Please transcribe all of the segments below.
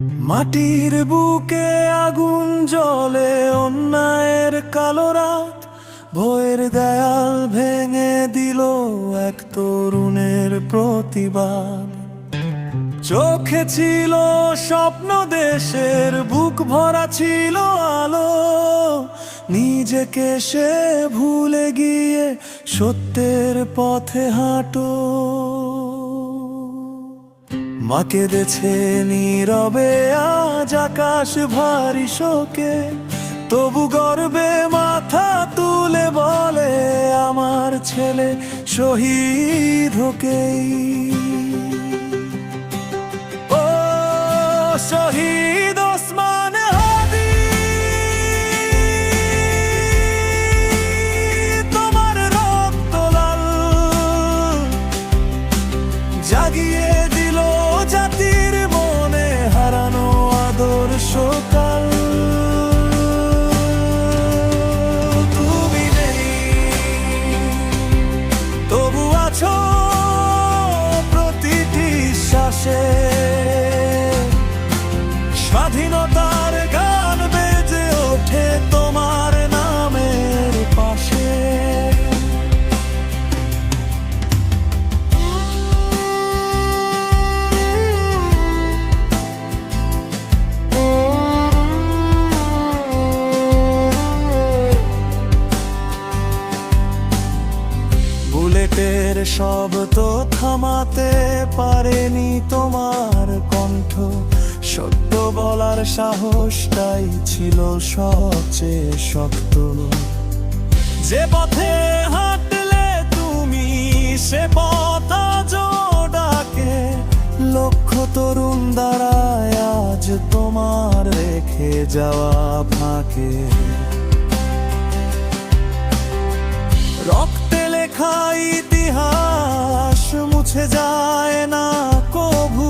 মাটির বুকে আগুন জ্বলে, অন্যায়ের কালো রাত ভয়ের দেয়াল ভেঙে দিল এক তরুণের প্রতিবাদ। চোখে ছিল স্বপ্ন দেশের, বুক ভরা ছিল আলো, নিজেকে সে ভুলে গিয়ে সত্যের পথে হাঁটো। মা কেঁদেছে নীরবে, আজ আকাশ ভারী শোকে, তবু গর্বে মাথা তুলে বলে আমার ছেলে শহীদ হকেই। ও শহীদ ওসমান হাদি, তোমার রক্ত লাল জাগিয়ে দিল জাতির মনে হারানো আদর্শ কাল। তুমি নেই, তবু আছো প্রতিটি শ্বাসে, স্বাধীনতার গান বেজে ওঠে তোমার নামের পাশে। বুলেটের শব্দ থামাতে পারেনি তোমার কণ্ঠ, সত্য বলার সাহসটাই ছিল সবচেয়ে শক্ত। যে পথে হাঁটলে তুমি, সে পথ আজও ডাকে, লক্ষ তরুণ দাঁড়ায় আজ তোমার রেখে যাওয়া ফাঁকে। রক্তে লেখা ইতিহাস মুছে যায় না কভু,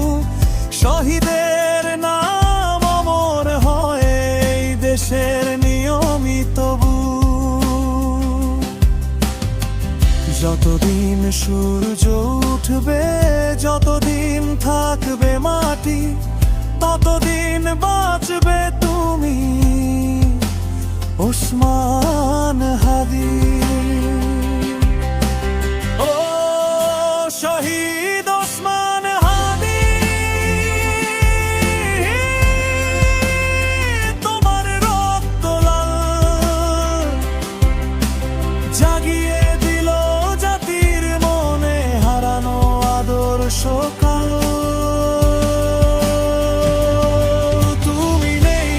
শহীদের নাম অমর হয় এই দেশের নিয়মিত। যতদিন সূর্য উঠবে, যতদিন থাকবে মাটি, ততদিন বাঁচবে তুমি ওসমান হাদি। ও শহীদ ওসমান হাদি, তোমার রক্ত লাল জাগিয়ে দিল জাতির মনে হারানো আদর্শ কাল। তুমি নেই,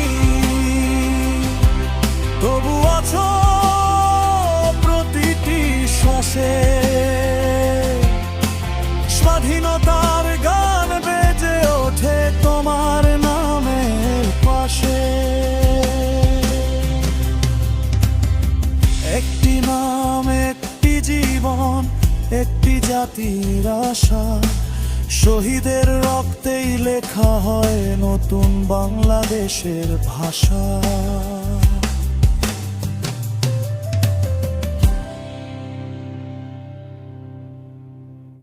তবু আছো প্রতিটি শ্বাসে, স্বাধীনতার গান বেজে ওঠে তোমার নামের পাশে। একটি নাম, একটি জীবন, একটি জাতির আশা, শহীদের রক্তেই লেখা হয় নতুন বাংলাদেশের ভাষা।